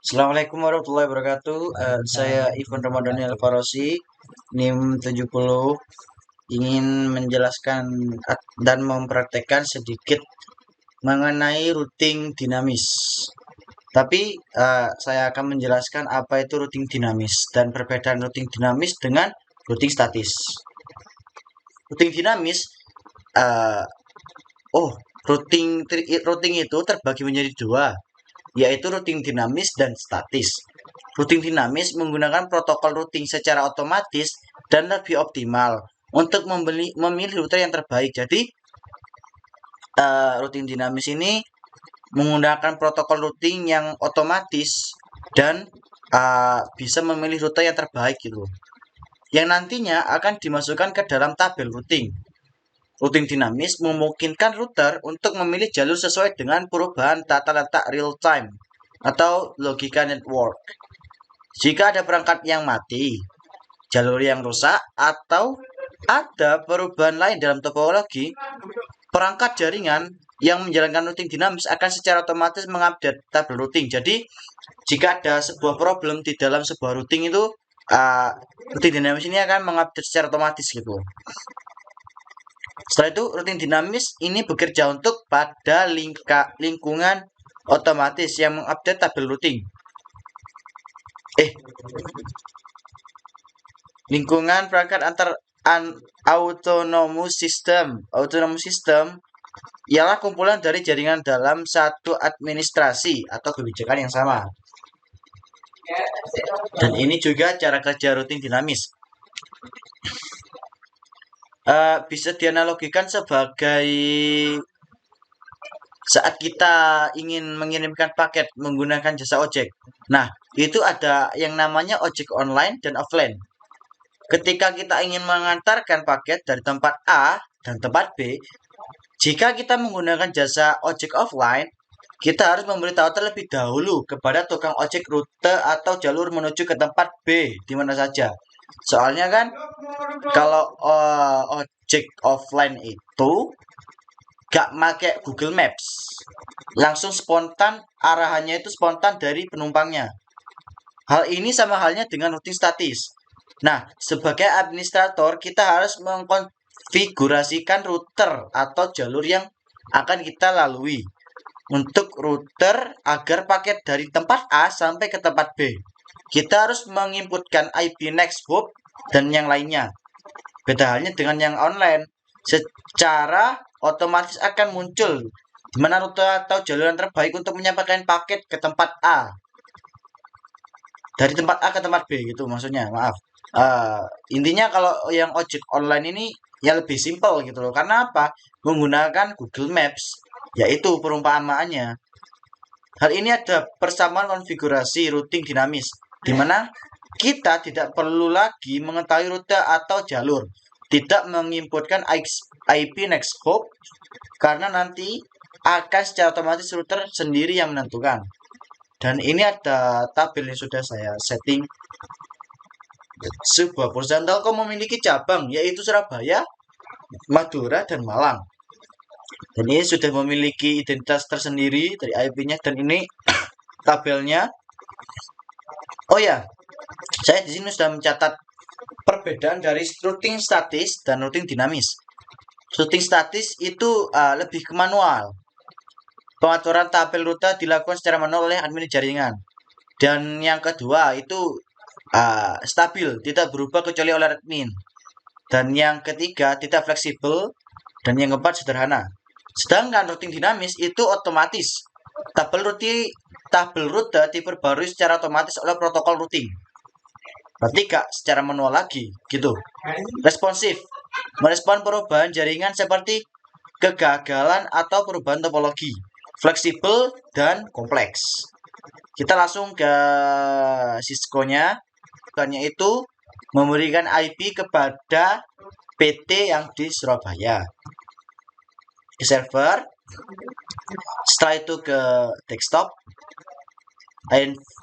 Assalamualaikum warahmatullahi wabarakatuh. Saya Ivan Ramadhani Alfarosi, NIM 70, ingin menjelaskan dan mempraktekkan sedikit mengenai routing dinamis. Tapi saya akan menjelaskan apa itu routing dinamis dan perbedaan routing dinamis dengan routing statis. Routing dinamis, uh, oh, routing itu terbagi menjadi dua, yaitu routing dinamis dan statis. Routing dinamis menggunakan protokol routing secara otomatis dan lebih optimal untuk memilih router yang terbaik. Jadi, routing dinamis ini menggunakan protokol routing yang otomatis dan bisa memilih rute yang terbaik gitu. Yang nantinya akan dimasukkan ke dalam tabel routing. Routing dinamis memungkinkan router untuk memilih jalur sesuai dengan perubahan tata letak real time atau logika network. Jika ada perangkat yang mati, jalur yang rusak, atau ada perubahan lain dalam topologi, perangkat jaringan yang menjalankan routing dinamis akan secara otomatis mengupdate tabel routing. Jadi, jika ada sebuah problem di dalam sebuah routing itu, routing dinamis ini akan mengupdate secara otomatis gitu. Setelah itu, routing dinamis ini bekerja untuk pada lingkungan otomatis yang mengupdate tabel routing. Lingkungan perangkat antar autonomous system. Autonomous system ialah kumpulan dari jaringan dalam satu administrasi atau kebijakan yang sama. Dan ini juga cara kerja routing dinamis. Bisa dianalogikan sebagai saat kita ingin mengirimkan paket menggunakan jasa ojek. Nah, itu ada yang namanya ojek online dan offline. Ketika kita ingin mengantarkan paket dari tempat A dan tempat B, jika kita menggunakan jasa ojek offline, kita harus memberitahu terlebih dahulu kepada tukang ojek rute atau jalur menuju ke tempat B di mana saja. Soalnya kan kalau ojek offline itu gak pakai Google Maps, langsung spontan, arahannya itu spontan dari penumpangnya. Hal ini sama halnya dengan routing statis. Nah, sebagai administrator kita harus mengkonfigurasikan router atau jalur yang akan kita lalui untuk router agar paket dari tempat A sampai ke tempat B. Kita harus menginputkan IP next hop dan yang lainnya. Beda halnya dengan yang online, secara otomatis akan muncul di mana rute atau jalur yang terbaik untuk menyampaikan paket ke tempat A. Dari tempat A ke tempat B gitu maksudnya, maaf. Intinya kalau yang ojek online ini ya lebih simpel gitu loh. Karena apa? Menggunakan Google Maps, yaitu perumpamaannya. Hal ini ada persamaan konfigurasi routing dinamis, di mana kita tidak perlu lagi mengetahui rute atau jalur, tidak menginputkan IP next hop, karena nanti akan secara otomatis router sendiri yang menentukan. Dan ini ada tabel yang sudah saya setting. Sebuah perusahaan Telkom memiliki cabang, yaitu Surabaya, Madura, dan Malang. Dan ini sudah memiliki identitas tersendiri dari IP-nya, dan ini tabelnya. Oh ya, saya di sini sudah mencatat perbedaan dari routing statis dan routing dinamis. Routing statis itu lebih ke manual. Pengaturan tabel rute dilakukan secara manual oleh admin jaringan. Dan yang kedua itu stabil, tidak berubah kecuali oleh admin. Dan yang ketiga tidak fleksibel. Dan yang keempat sederhana. Sedangkan routing dinamis itu otomatis. Tabel rute diperbarui secara otomatis oleh protokol routing. Berarti gak secara manual lagi gitu. Responsif, merespon perubahan jaringan seperti kegagalan atau perubahan topologi. Fleksibel dan kompleks. Kita langsung ke Cisco-nya. Itu memberikan IP kepada PT yang di Surabaya. Ke server. Setelah itu ke desktop.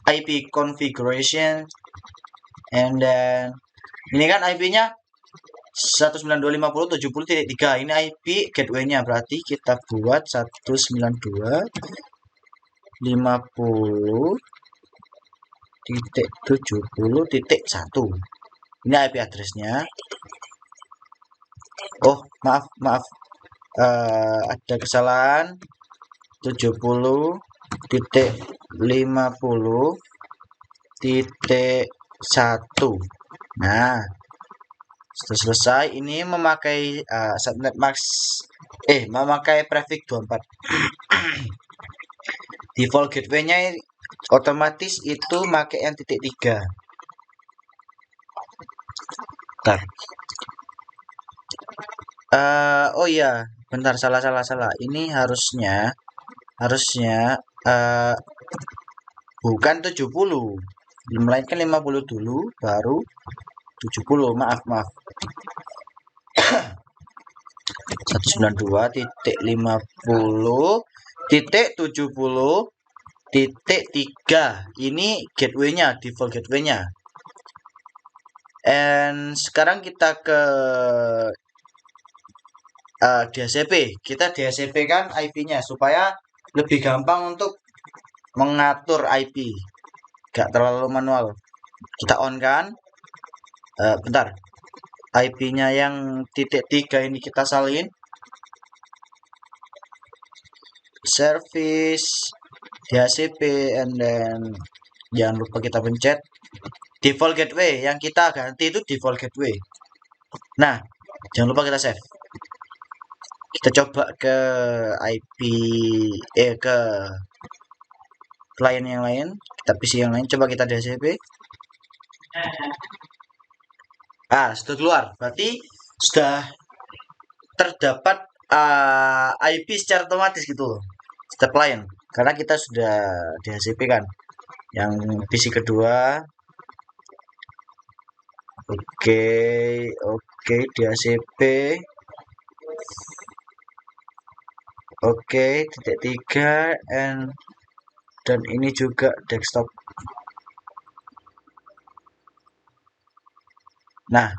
IP configuration. And then ini kan IP-nya 192.50.70.3. Ini IP gateway-nya, berarti kita buat 192.50 20.70.1. Ini IP address-nya. Oh, maaf. Ada kesalahan. 70.50.1. Nah, sudah selesai. Ini memakai subnet max memakai prefix 24. Default gateway-nya otomatis itu pakai yang titik 3. Bentar. Oh iya, bentar, salah. Ini harusnya bukan 70, melainkan 50 dulu baru 70. Maaf. 192.50.70.3. Ini gateway-nya, default gateway-nya. And sekarang kita ke DHCP. Kita DHCP kan IP-nya supaya lebih gampang untuk mengatur IP, gak terlalu manual. Kita on kan. Bentar, IP-nya yang titik 3 ini kita salin. Service DHCP, and then jangan lupa kita pencet default gateway. Yang kita ganti itu default gateway. Nah, jangan lupa kita save. Kita coba ke IP ke klien yang lain, kita PC yang lain, coba kita DHCP. Sudah keluar. Berarti sudah terdapat IP secara otomatis gitu loh, setiap klien, karena kita sudah DHCP kan. Yang PC kedua, oke, DHCP, oke, titik 3, dan ini juga desktop. Nah,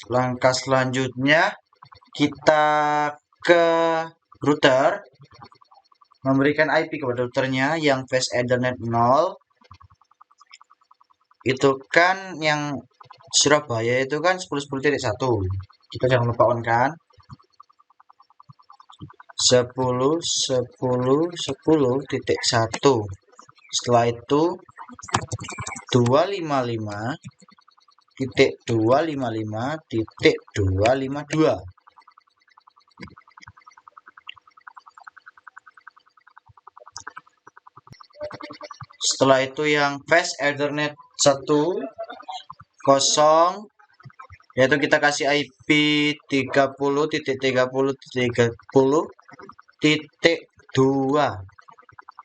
langkah selanjutnya kita ke router, memberikan IP kepada routernya yang fast Ethernet 0. Itu kan yang Surabaya itu kan 10.10.1. Kita jangan lupa on kan. 10.10.10.1. Setelah itu 255.255.252. Setelah itu yang fast Ethernet 1.0, yaitu kita kasih IP 30.30.30.2.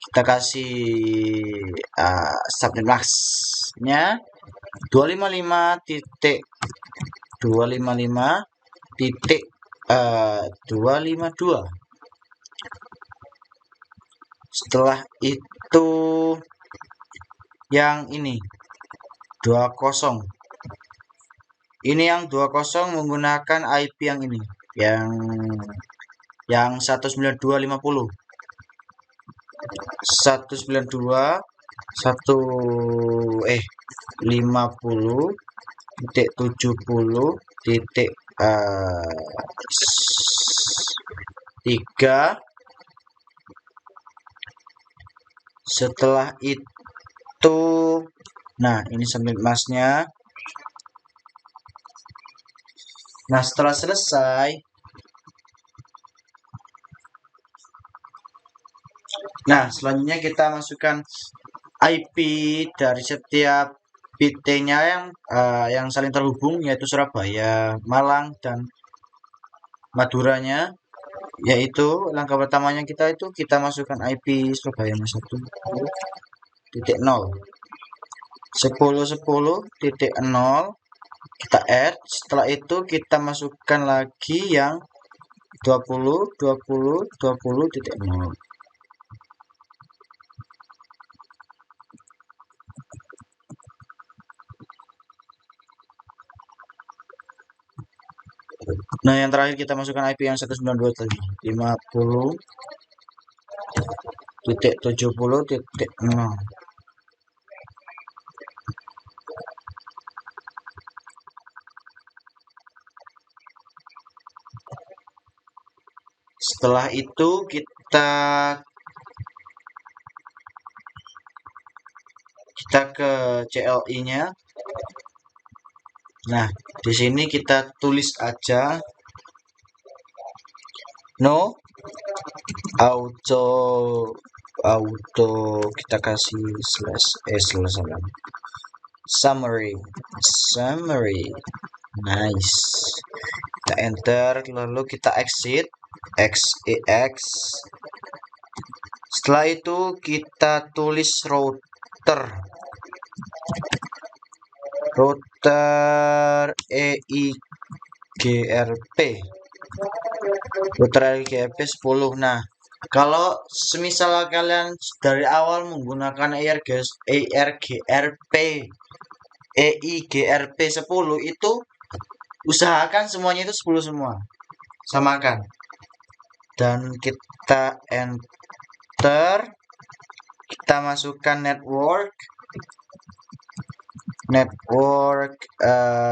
Kita kasih subnet max-nya 255.255.252. Setelah itu yang ini 20. Ini yang 20 menggunakan IP yang ini, yang 192.50. 192.50.70.3. Setelah itu, nah ini subnet mask-nya. Nah, setelah selesai, nah selanjutnya kita masukkan IP dari setiap PT-nya yang saling terhubung, yaitu Surabaya, Malang, dan Maduranya. Yaitu langkah pertamanya kita masukkan IP Surabaya 1.0 10.10.0, kita add. Setelah itu kita masukkan lagi yang 20.20.20.0. Nah, yang terakhir kita masukkan IP yang 192 tadi. 50.70.0. Setelah itu kita ke CLI-nya. Nah, di sini kita tulis aja no auto kita kasih slash summary. Nice. Kita enter, lalu kita exit xex. Setelah itu kita tulis router EIGRP router EIGRP 10. Nah, kalau semisal kalian dari awal menggunakan EIGRP 10 itu usahakan semuanya itu 10 semua. Samakan. Dan kita enter, kita masukkan network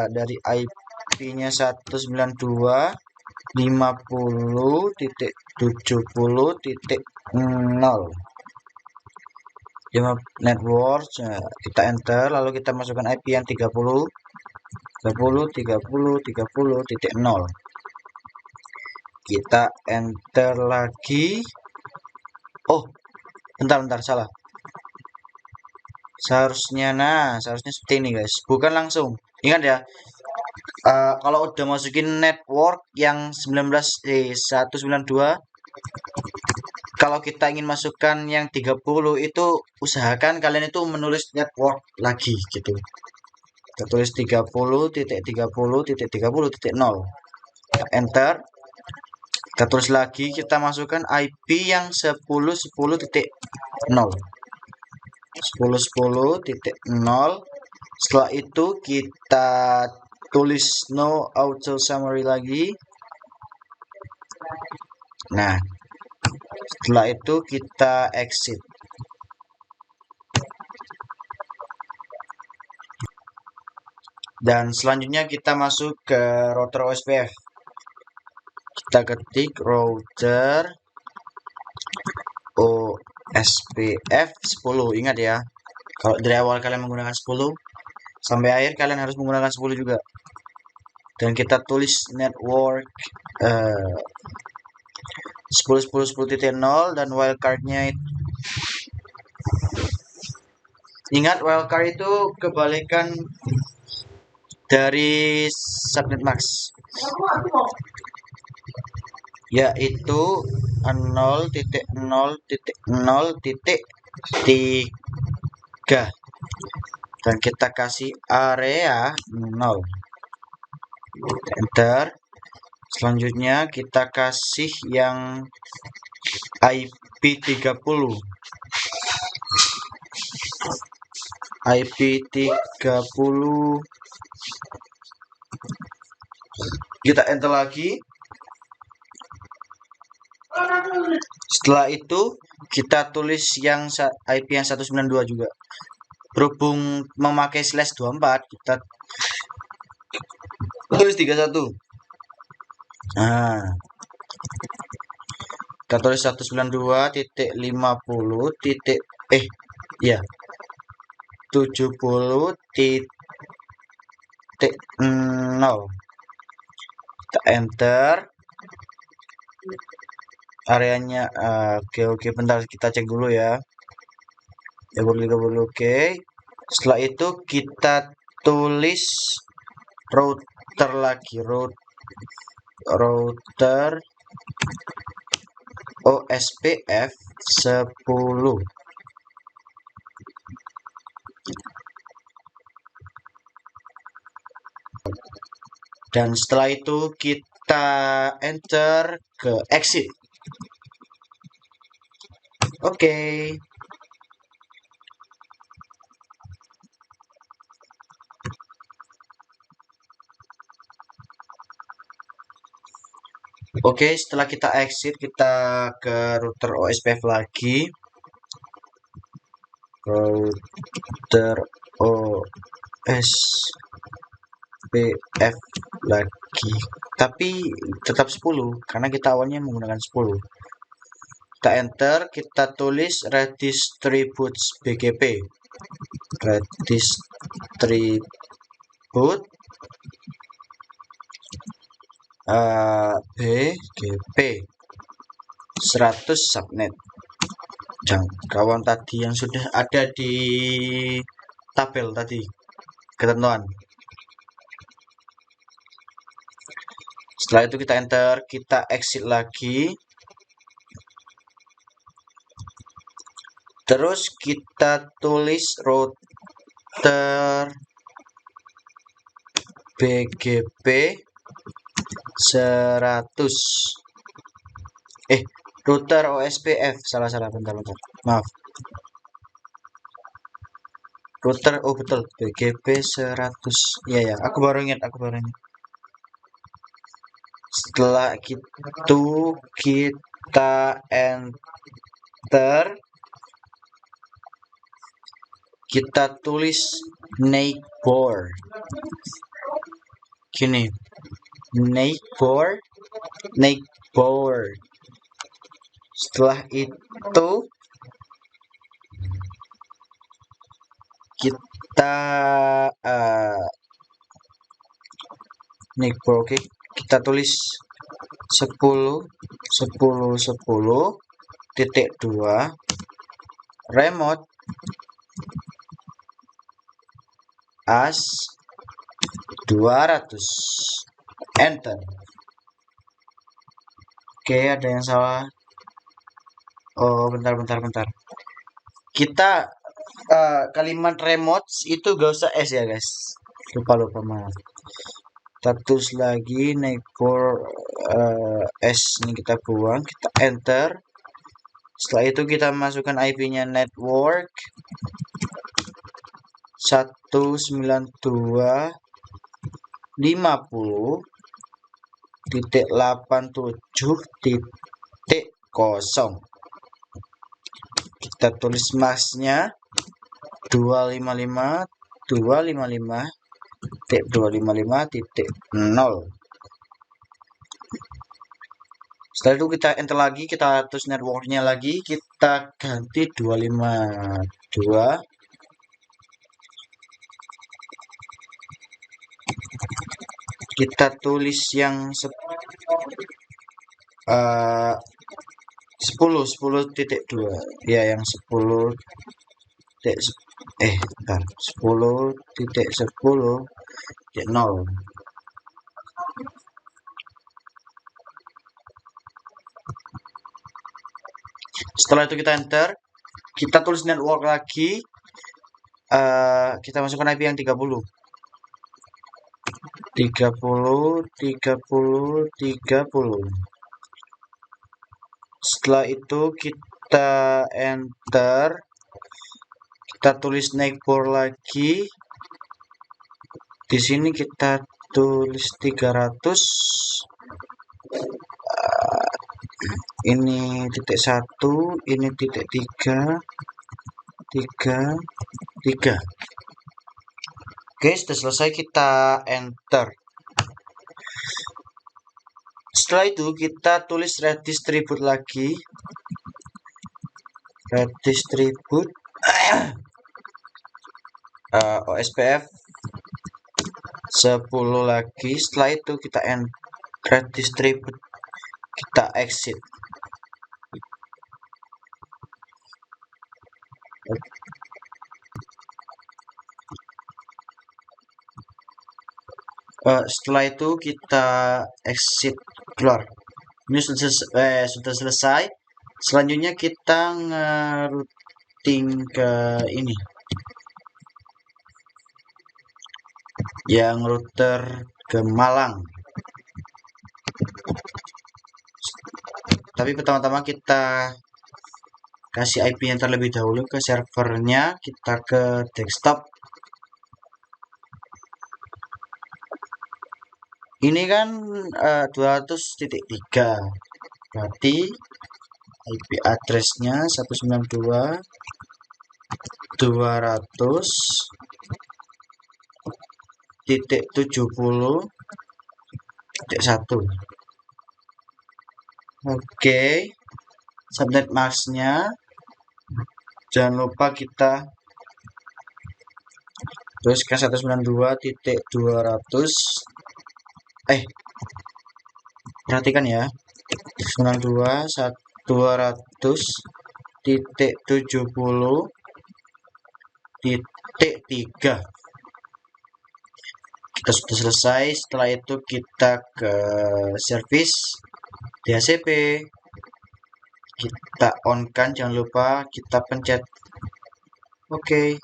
dari IP-nya 192.50.70.0 network. Kita enter, lalu kita masukkan IP yang 30.30.30.30.0. Kita enter lagi. Oh, bentar, salah. Seharusnya seperti ini guys, bukan langsung. Ingat ya, kalau udah masukin network yang 192, kalau kita ingin masukkan yang 30 itu usahakan kalian itu menulis network lagi gitu. Kita tulis 30.30.30.0. Enter. Kita tulis lagi, kita masukkan IP yang 10.10.0. 10.10.0. Setelah itu kita tulis no auto summary lagi. Nah, setelah itu kita exit. Dan selanjutnya kita masuk ke router OSPF. Kita ketik router OSPF 10. Ingat ya, kalau dari awal kalian menggunakan 10, sampai akhir kalian harus menggunakan 10 juga. Dan kita tulis network 10.10.10.0 dan wildcard-nya ingat, wildcard itu kebalikan dari subnet max, yaitu 0.0.0.3 dan kita kasih area 0. Enter. Selanjutnya kita kasih yang IP 30. IP 30. Kita enter lagi. Setelah itu kita tulis yang IP yang 192 juga. Berhubung memakai /24, kita tulis 31. Nah, kita tulis 192.70.0. Kita enter. Areanya oke, bentar kita cek dulu ya. Oke. Setelah itu kita tulis router lagi, router OSPF 10. Dan setelah itu kita enter ke exit. Oke. Oke, setelah kita exit, kita ke router OSPF lagi. Router OSPF lagi. Tapi tetap 10 karena kita awalnya menggunakan 10. Kita enter, kita tulis redistribute BGP. Redistribute BGP 100 subnet. Jangkauan tadi yang sudah ada di tabel tadi, ketentuan. Setelah itu kita enter, kita exit lagi. Terus kita tulis router BGP 100. Router OSPF. Salah, bentar. Maaf. Router, oh betul, BGP 100. Iya ya, aku baru ingat. Setelah itu kita enter, kita tulis neighbor. Gini, neighbor. Setelah itu kita neighbor, oke. Kita tulis 10.10.10.2 remote as 200. Enter. Oke, ada yang salah. Oh, bentar. Kita kalimat remote itu gak usah S ya guys. Lupa maaf. Kita tulis lagi neighbor S ini kita buang, kita enter. Setelah itu kita masukkan IP-nya network 192.50.87.0. Kita tulis masknya 255.255.255.0. Setelah itu kita enter lagi, kita tulis networknya lagi, kita ganti 252. Kita tulis yang 10.2 ya, yang 10.10.0. Setelah itu kita enter, kita tulis network lagi, kita masukkan IP yang 30. Setelah itu kita enter, kita tulis neighbor lagi. Di sini kita tulis 300. Ini titik 1, ini titik 3. Oke, sudah selesai, kita enter. Setelah itu kita tulis redistribute lagi. Redistribute OSPF 10 lagi. Setelah itu kita redistribute, kita exit. Setelah itu kita exit keluar. Ini sudah selesai. Selanjutnya kita nge-routing ke ini, yang router ke Malang. Tapi pertama-tama kita kasih IP-nya terlebih dahulu ke servernya. Kita ke desktop. Ini kan 200.3. Berarti IP address-nya 192.200.70.1. Oke, subnet mask-nya jangan lupa kita tuliskan 192.200. Perhatikan ya, 192.200.70.3. Kita sudah selesai. Setelah itu kita ke service DHCP, kita on kan, jangan lupa kita pencet oke.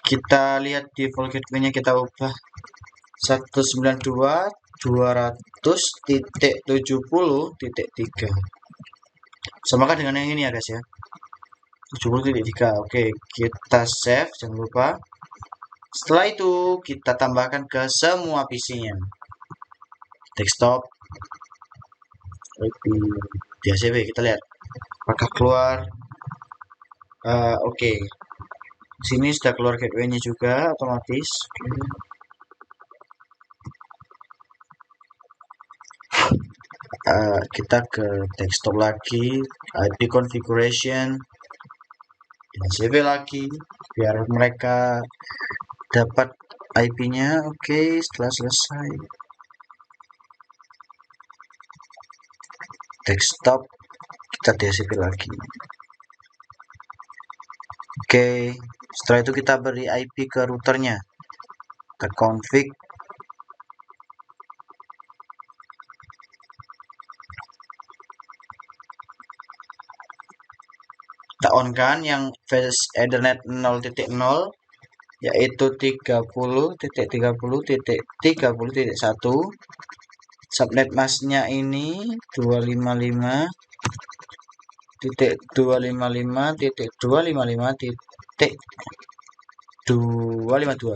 Kita lihat default gateway-nya kita ubah 192.200.70.3, samakan dengan yang ini ya guys ya, 70.3. Oke, kita save, jangan lupa. Setelah itu kita tambahkan ke semua PC-nya, desktop, DHCP, kita lihat apakah keluar. Oke. Sini sudah keluar gateway-nya juga otomatis. Kita ke desktop lagi, IP configuration, DHCP lagi, biar mereka dapat IP-nya. Oke, setelah selesai, desktop, kita DHCP lagi. Oke, setelah itu kita beri IP ke routernya, kita config, kita on kan yang flash Ethernet 0.0, yaitu 30.30.30.1. Subnet masknya ini 255.255.255.252.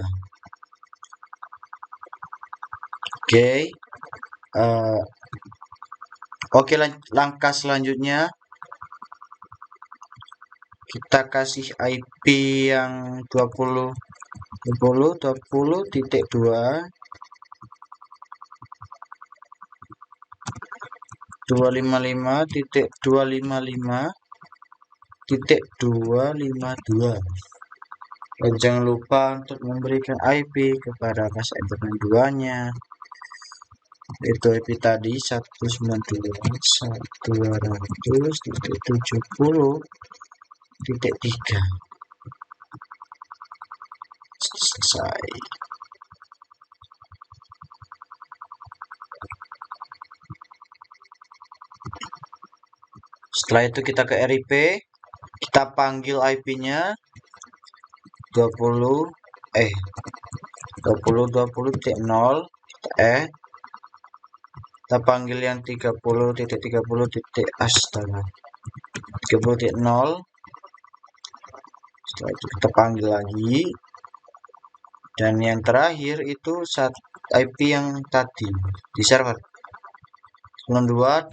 Oke, langkah selanjutnya kita kasih IP yang 20.20.2, 255.255.252. Dan jangan lupa untuk memberikan IP kepada kas Ethernet 2-nya. Itu IP tadi 192.200.70.3. Selesai. Setelah itu kita ke RIP, kita panggil IP-nya 20.20.0, kita panggil yang 30.30.0. Setelah itu kita panggil lagi, dan yang terakhir itu IP yang tadi di server 70.0.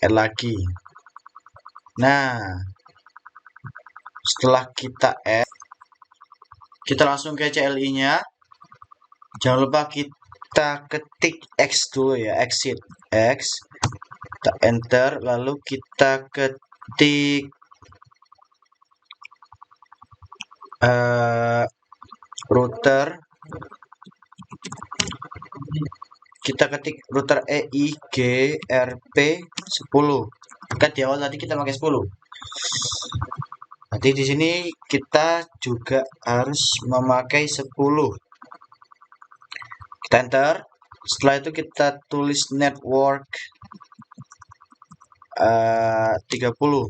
Lagi. Nah, setelah kita kita langsung ke CLI-nya. Jangan lupa kita ketik X dulu ya, exit X, kita enter, lalu kita ketik router, kita ketik router EIGRP10. Kan di awal tadi kita pakai 10. Nanti di sini kita juga harus memakai 10. Kita enter. Setelah itu kita tulis network 30.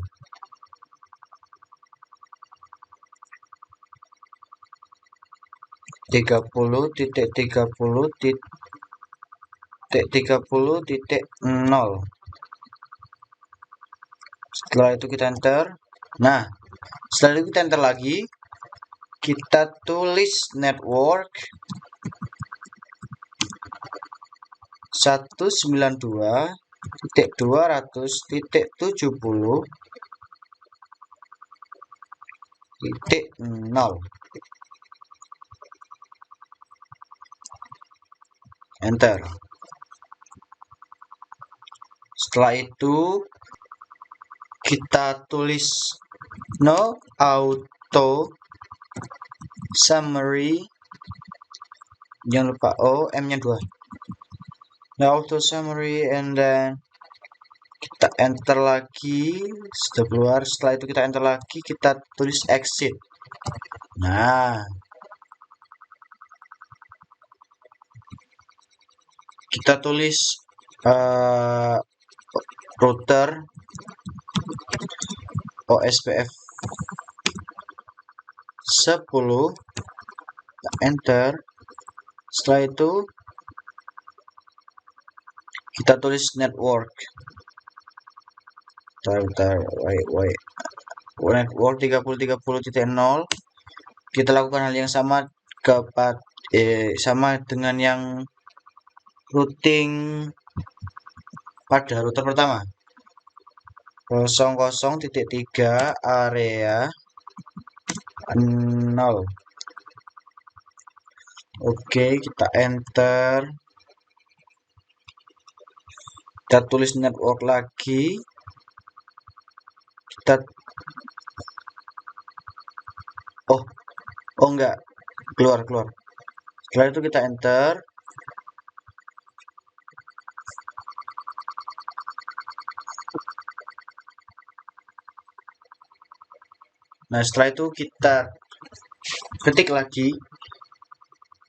.30.30.0. Setelah itu kita enter. Nah, setelah itu kita enter lagi. Kita tulis network 192.270.0. Enter. Setelah itu kita tulis no auto summary, jangan lupa M nya 2, no auto summary, and then kita enter lagi. Sudah keluar. Setelah itu kita enter lagi, kita tulis exit. Nah, kita tulis router OSPF 10, enter. Setelah itu kita tulis network. Network 30.30.0. Kita lakukan hal yang sama sama dengan yang routing pada router pertama. 00.3 area 0. Oke, kita enter. Kita tulis network lagi. Kita enggak, keluar. Setelah itu kita enter. Nah, setelah itu kita ketik lagi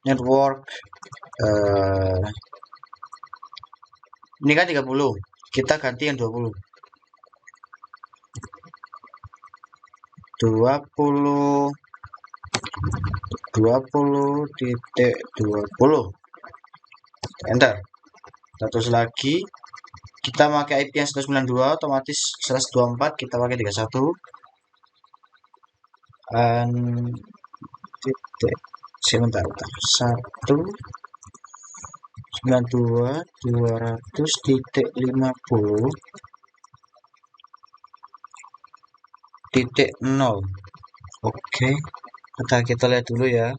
network ini kan 30, kita ganti yang 20. 20.20. Enter. Kita tulis lagi. Kita pakai IP yang 192, otomatis 124, kita pakai 31. Sebentar. 192.200.50.0. Oke, kita lihat dulu ya.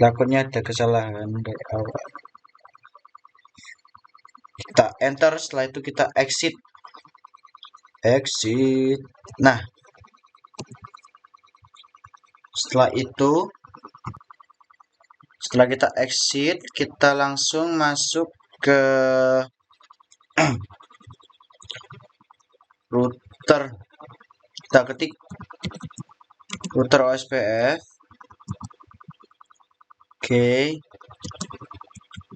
Takutnya ada kesalahan dari awal. Kita enter. Setelah itu kita exit. Nah, setelah kita exit, kita langsung masuk ke router. Kita ketik router OSPF. Oke,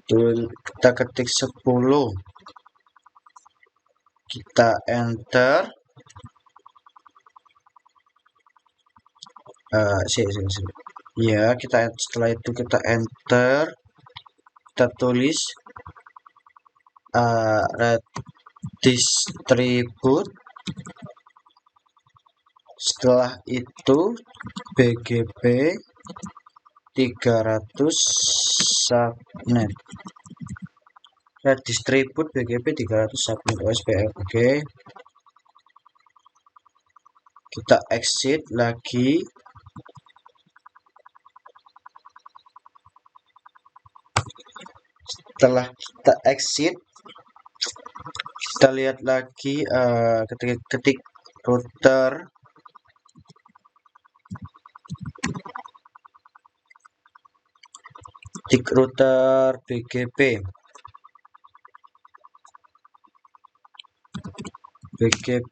kita ketik 10. Kita enter. Ya, setelah itu kita enter. Kita tulis distribute. Setelah itu BGP 300 subnet. Distribute BGP 300 subnet OSPF. Oke. Kita exit lagi. Setelah kita exit, kita lihat lagi ketik router BGP 300.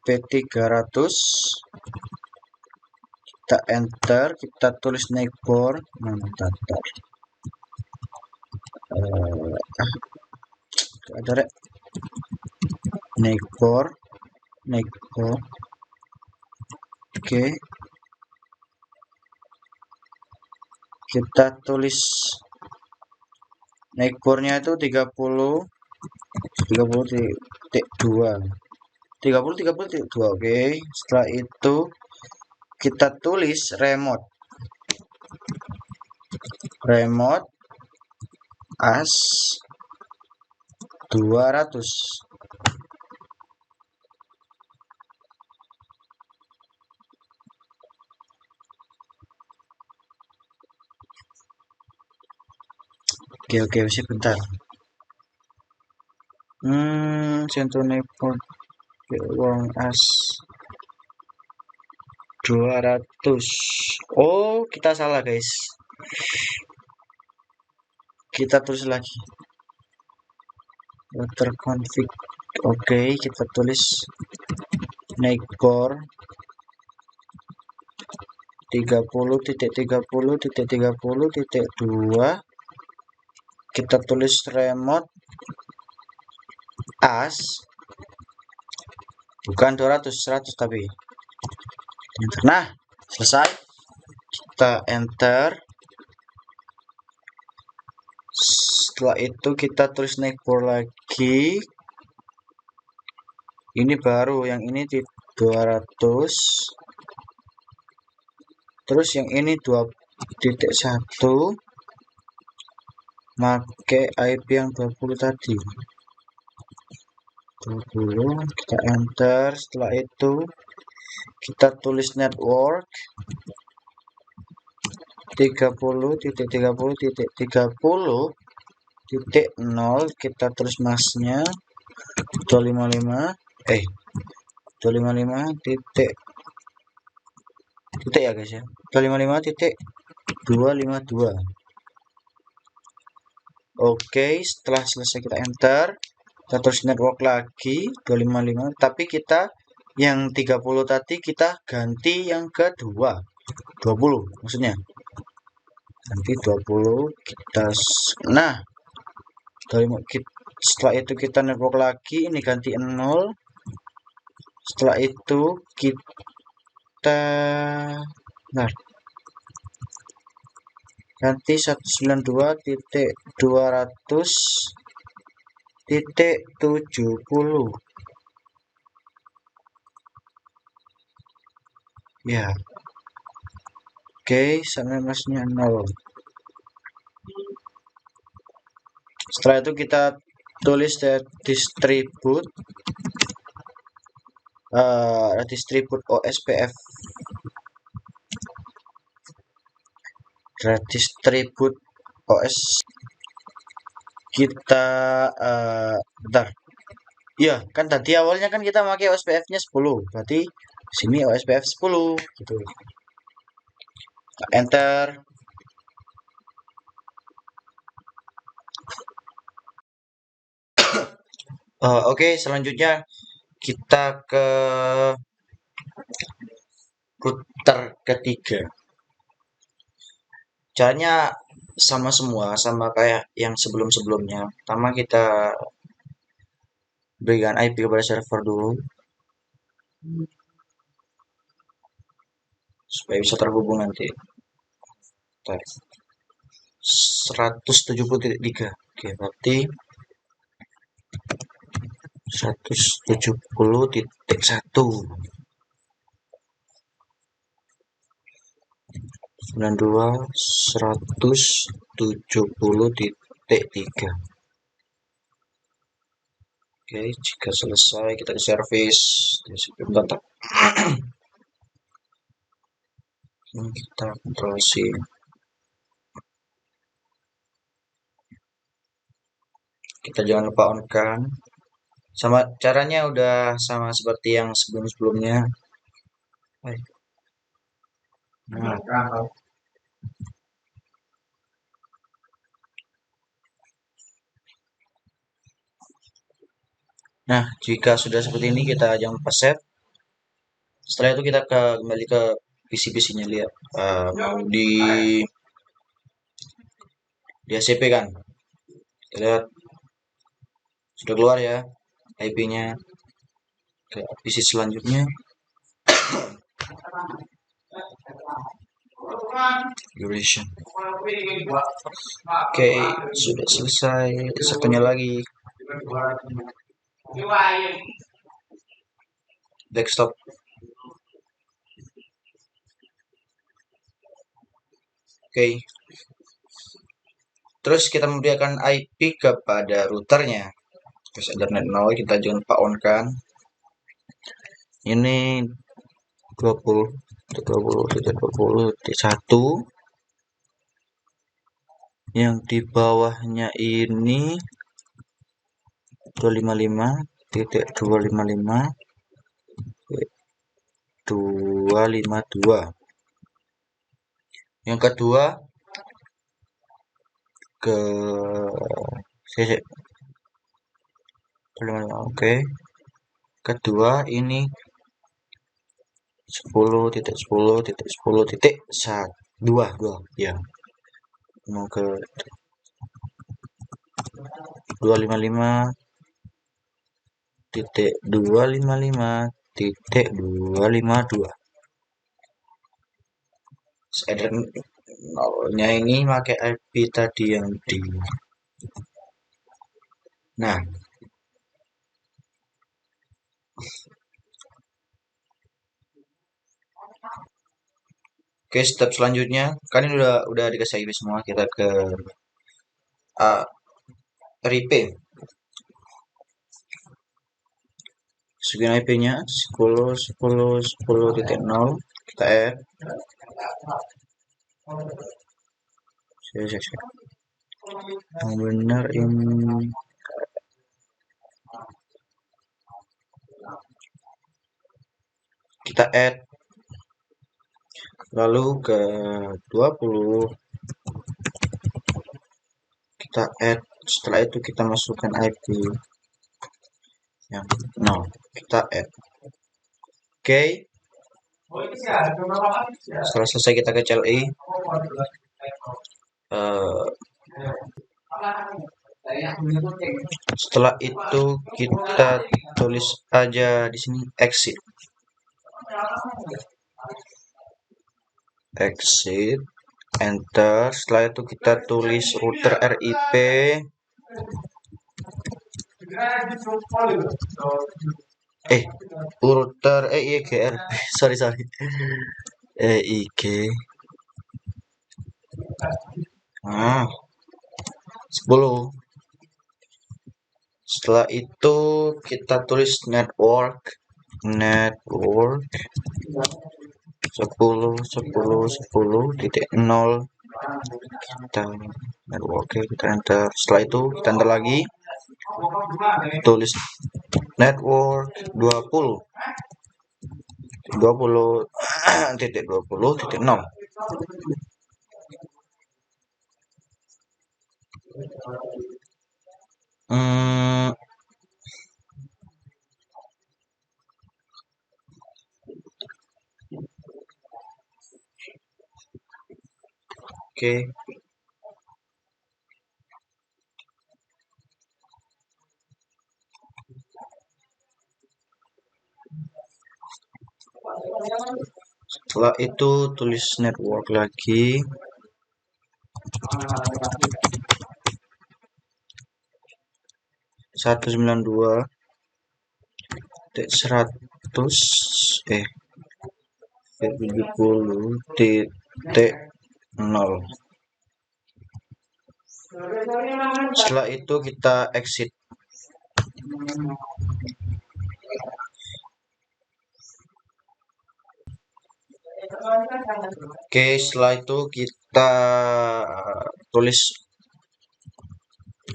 Kita enter, kita tulis neighbor. Ada neighbor. Oke, kita tulis neighbornya itu 30.2. 30 32. Oke, setelah itu kita tulis remote as 200. Oke, bentar. Centone wong as 200. Oh, kita salah, guys. Kita tulis lagi. Water config. Oke, kita tulis neighbor 30.30.30.2. Kita tulis remote as bukan 200, 100 tapi. Nah, selesai. Kita enter. Setelah itu kita tulis neighbor lagi. Ini baru, yang ini di 200. Terus yang ini 2.1. Make IP yang 20 tadi. 20, kita enter. Setelah itu kita tulis network 30.30.30.0. Kita tulis masnya 255 titik ya guys ya, 255.252. Oke, setelah selesai kita enter, kita tulis network lagi 255, tapi kita yang 30 tadi kita ganti yang kedua 20 maksudnya, nanti 20 kita setelah itu kita network lagi, ini ganti 0. Setelah itu kita ganti 192.200.70 ya. Oke, sampai masnya 0. Setelah itu kita tulis distribute OSPF, distribute OS. Kita bentar ya, kan tadi awalnya kan kita pakai OSPF nya 10, berarti sini OSPF 10 gitu. Enter. Oke, selanjutnya kita ke router ketiga. Caranya sama semua, sama kayak yang sebelum-sebelumnya. Pertama kita berikan IP kepada server dulu supaya bisa terhubung nanti. 170.3. Oke, berarti 170.1 92.170.3. Oke, jika selesai kita ke service. Bentar. Ini kita Ctrl C. Kita jangan lupa on kan. Sama caranya udah sama seperti yang sebelum-sebelumnya. Nah, jika sudah seperti ini kita jangan lupa save. Setelah itu kita kembali ke PC-nya, lihat di ACP kan. Kita lihat sudah keluar ya IP-nya. Ke PC selanjutnya. Duration. Oke, sudah selesai. Satunya lagi. desktop. Oke. Terus kita memberikan IP kepada routernya. Terus Ethernet 0 kita jangan lupa on kan. Ini 20.20.1. Yang di bawahnya ini 255.255.252. Yang kedua ke oke. Kedua ini 10.10.10.1 ya. Mau ke 255.255.252. Shader nolnya ini pakai IP tadi yang di. Nah, oke, step selanjutnya kan ini udah dikasih IP semua, kita ke RIP. Segini IP-nya 10.10.10.0 kita add. Yang benar ini kita add, lalu ke 20 kita add. Setelah itu kita masukkan IP yang 0, kita add. Oke. Setelah selesai kita ke CLI. Setelah itu kita tulis aja di sini exit. Exit, enter. Setelah itu kita tulis router RIP. Router EIGRP. sorry. EIG. 10. Setelah itu kita tulis network 10.10.10.0 kita network, kita enter. Setelah itu kita enter lagi, tulis network 20.20.0. Oke. Setelah itu tulis network lagi. 192.170.0. Setelah itu kita exit. Oke, setelah itu kita tulis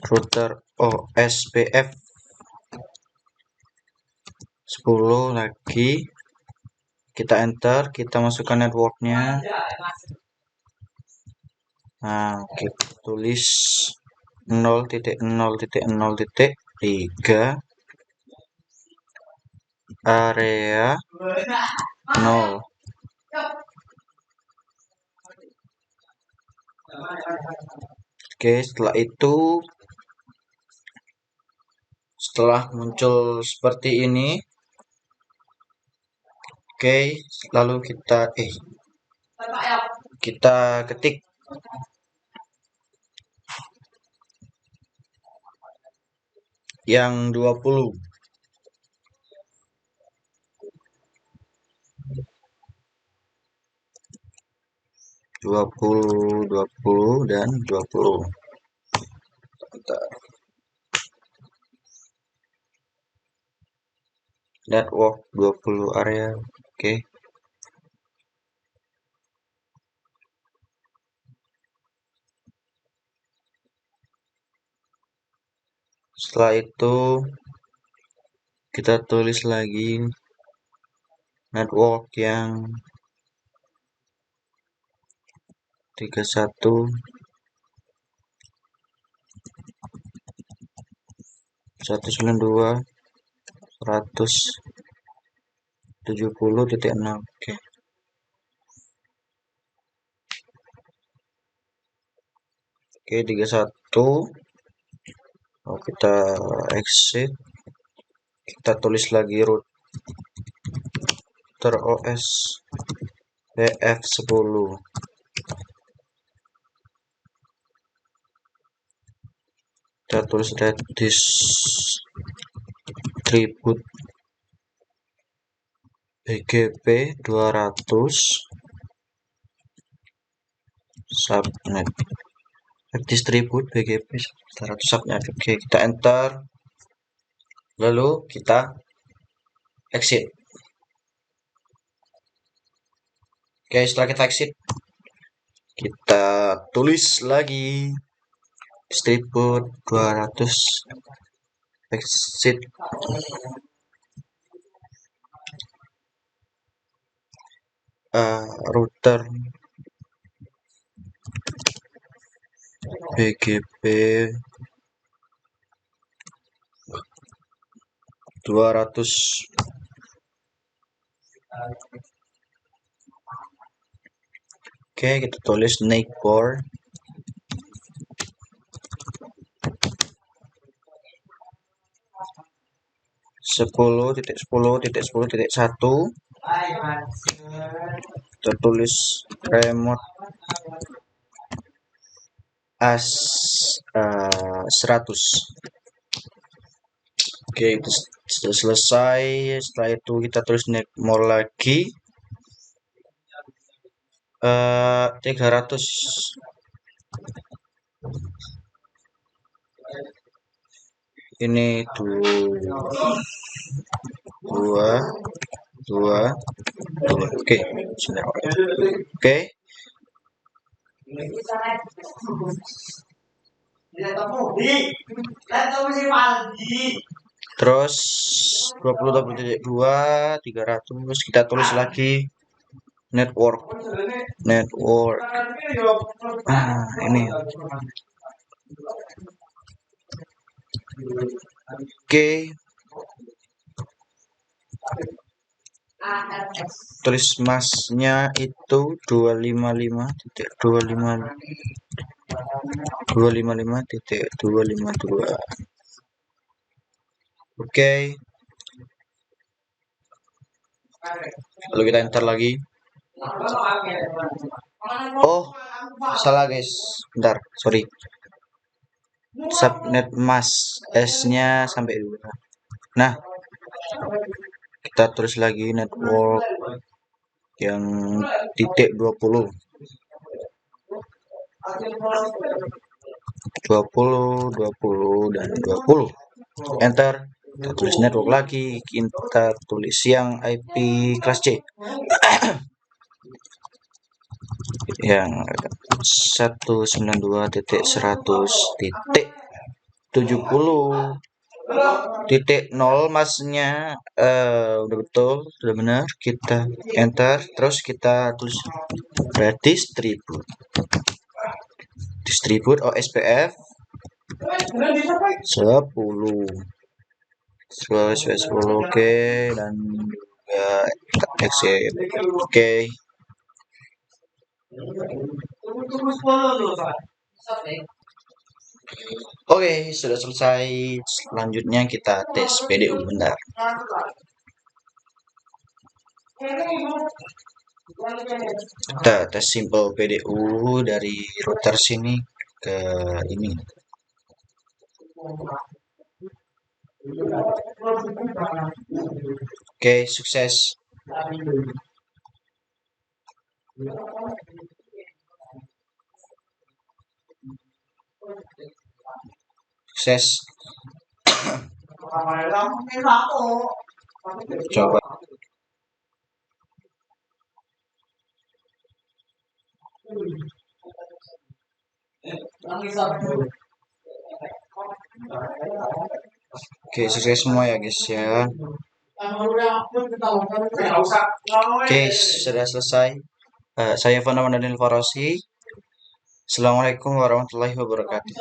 router OSPF 10 lagi, kita enter, kita masukkan networknya. Nah, kita tulis 0.0.0.3 area 0. Oke, setelah itu setelah muncul seperti ini, oke, lalu kita ketik yang 20. 20, 20, dan 20. Bentar. Network 20 area. Oke. Setelah itu kita tulis lagi network yang 31 192 170.6. Oke. Oke, 31. Oh, kita exit. Kita tulis lagi router OS WF10. Kita tulis distribute BGP 200 subnet. Distribute BGP 200 subnet. Oke, kita enter. Lalu kita exit. Oke, setelah kita exit, kita tulis lagi distribute 200 exit. Router BGP 200. Oke, kita tulis neighbor 10.10.10.1. Kita tulis remote as 100. Oke, itu sudah selesai. Setelah itu kita tulis more lagi 300. Ini 2. Oke, oke. Terus 20.2 300. Kita tulis lagi network. Ini. Oke. Tulis masnya itu 255.252. Oke. Lalu kita enter lagi. Oh, salah guys. Bentar, sorry. Subnet mask S-nya sampai 2. Nah, kita tulis lagi network yang titik 20 dan 20. Enter. Kita tulis network lagi. Kita tulis yang IP kelas C. Yang 192.100.0 masnya udah betul, sudah benar. Kita enter, terus kita tulis distribute OSPF 10 oke, dan juga exit. Oke. Oke, sudah selesai. Selanjutnya kita tes PDU bentar. Kita tes simple PDU dari router sini ke ini. Oke, sukses. Sukses. Coba. Oke, sukses semua ya guys ya. Oke, sudah selesai. Saya Fana Daniel Farosi. Assalamualaikum warahmatullahi wabarakatuh.